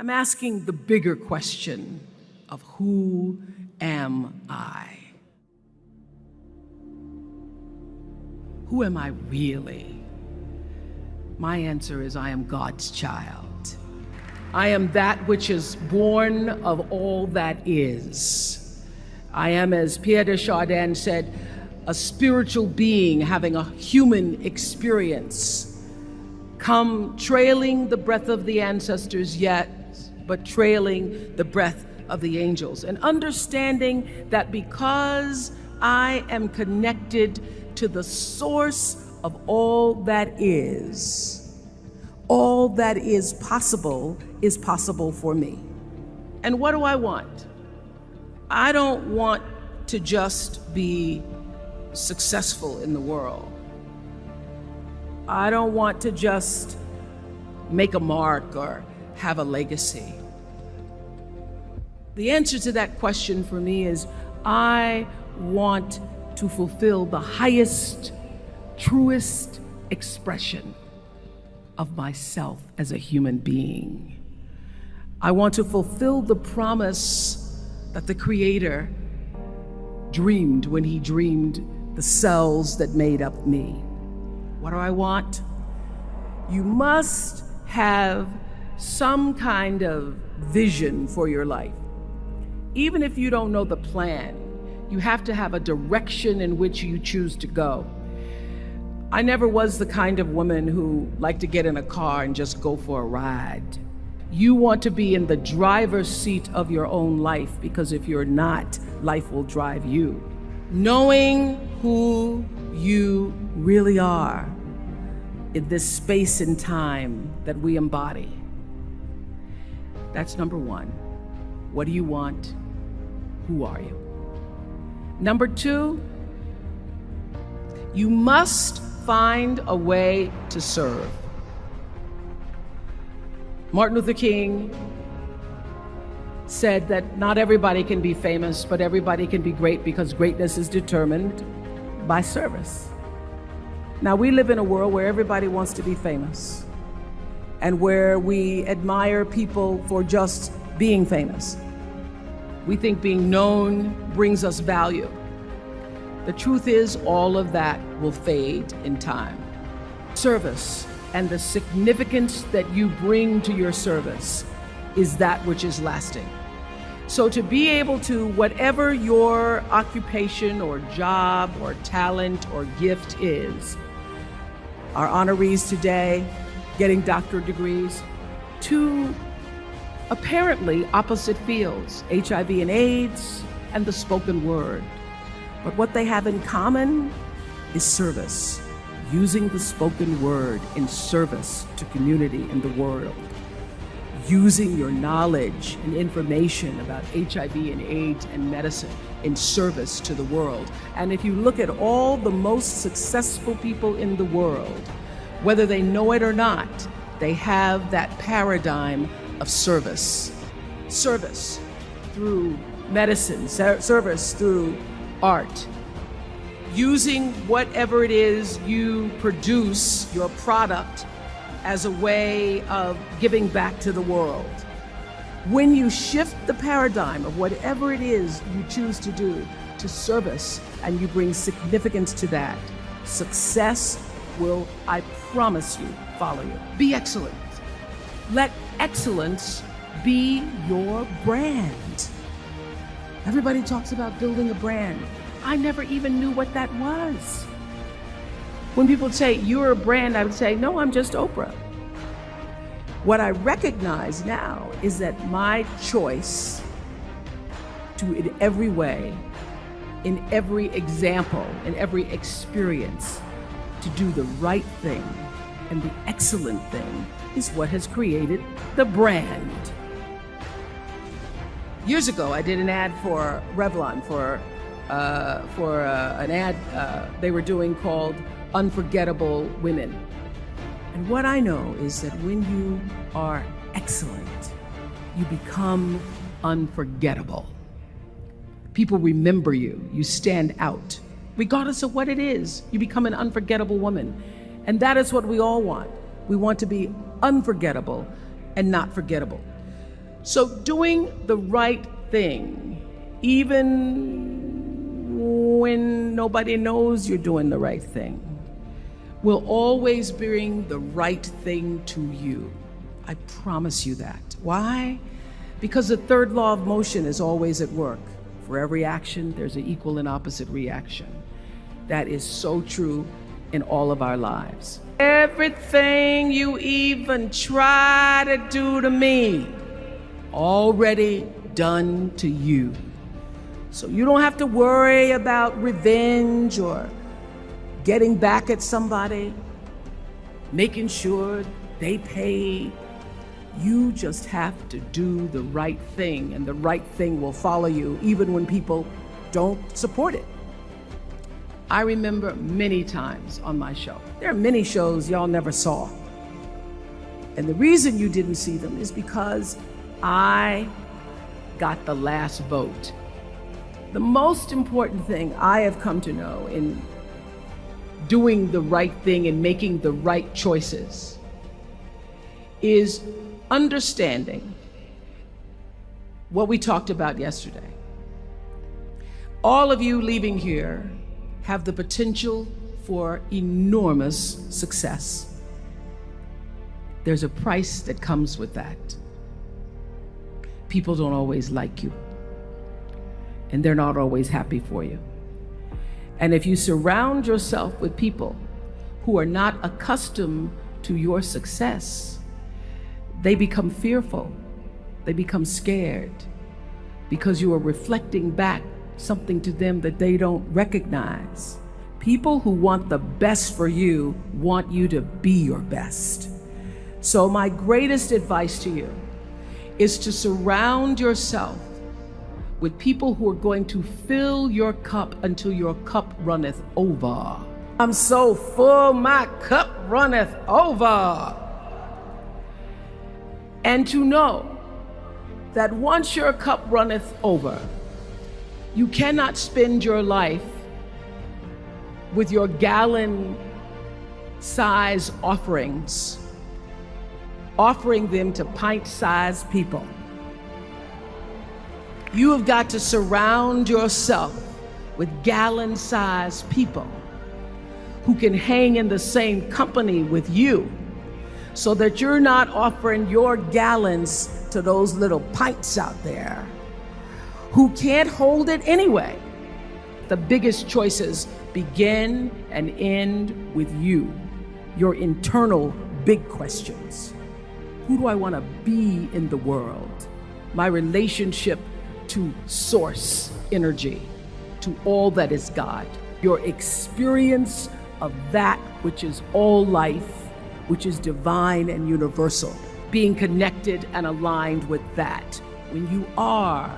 I'm asking the bigger question of who am I? Who am I really? My answer is I am God's child. I am that which is born of all that is. I am, as Pierre de Chardin said, a spiritual being having a human experience, come trailing the breath of the ancestors yet, but trailing the breath of the angels, and understanding that because I am connected to the source of all that is possible for me. And what do I want? I don't want to just be successful in the world. I don't want to just make a mark or have a legacy. The answer to that question for me is I want to fulfill the highest, truest expression of myself as a human being. I want to fulfill the promise that the Creator dreamed when He dreamed the cells that made up me. What do I want? You must have some kind of vision for your life. Even if you don't know the plan, you have to have a direction in which you choose to go. I never was the kind of woman who liked to get in a car and just go for a ride. You want to be in the driver's seat of your own life, because if you're not, life will drive you. Knowing who you really are in this space and time that we embody. That's number one. What do you want? Who are you? Number two, you must find a way to serve. Martin Luther King said that not everybody can be famous, but everybody can be great, because greatness is determined by service. Now, we live in a world where everybody wants to be famous and where we admire people for just being famous. We think being known brings us value. The truth is, all of that will fade in time. Service and the significance that you bring to your service is that which is lasting. So to be able to, whatever your occupation or job or talent or gift is, our honorees today getting doctorate degrees, to apparently opposite fields, HIV and AIDS and the spoken word. But what they have in common is service, using the spoken word in service to community in the world, using your knowledge and information about HIV and AIDS and medicine in service to the world. And if you look at all the most successful people in the world, whether they know it or not, they have that paradigm of service. Service through medicine, service through art. Using whatever it is you produce, your product, as a way of giving back to the world. When you shift the paradigm of whatever it is you choose to do to service, and you bring significance to that, success will, I promise you, follow you. Be excellent. Let excellence be your brand. Everybody talks about building a brand. I never even knew what that was. When people say, you're a brand, I would say, no, I'm just Oprah. What I recognize now is that my choice to, in every way, in every example, in every experience, to do the right thing and the excellent thing is what has created the brand. Years ago, I did an ad for Revlon for an ad they were doing called Unforgettable Women. And what I know is that when you are excellent, you become unforgettable. People remember you, you stand out. Regardless of what it is, you become an unforgettable woman. And that is what we all want. We want to be unforgettable and not forgettable. So doing the right thing, even when nobody knows you're doing the right thing, will always bring the right thing to you. I promise you that. Why? Because the third law of motion is always at work. For every action, there's an equal and opposite reaction. That is so true in all of our lives. Everything you even try to do to me, already done to you. So you don't have to worry about revenge or getting back at somebody, making sure they pay. You just have to do the right thing, and the right thing will follow you even when people don't support it. I remember many times on my show. There are many shows y'all never saw. And the reason you didn't see them is because I got the last vote. The most important thing I have come to know in doing the right thing and making the right choices is understanding what we talked about yesterday. All of you leaving here have the potential for enormous success. There's a price that comes with that. People don't always like you, and they're not always happy for you. And if you surround yourself with people who are not accustomed to your success, they become fearful, they become scared, because you are reflecting back something to them that they don't recognize. People who want the best for you want you to be your best. So my greatest advice to you is to surround yourself with people who are going to fill your cup until your cup runneth over. I'm so full, my cup runneth over. And to know that once your cup runneth over, you cannot spend your life with your gallon-size offerings, offering them to pint-sized people. You have got to surround yourself with gallon-sized people who can hang in the same company with you, so that you're not offering your gallons to those little pints out there who can't hold it anyway. The biggest choices begin and end with you, your internal big questions. Who do I want to be in the world? My relationship to source energy, to all that is God. Your experience of that which is all life, which is divine and universal. Being connected and aligned with that. When you are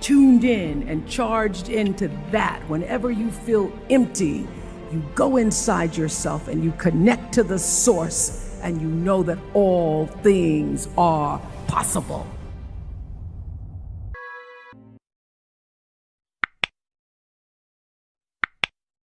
tuned in and charged into that, whenever you feel empty, you go inside yourself and you connect to the source, and you know that all things are possible.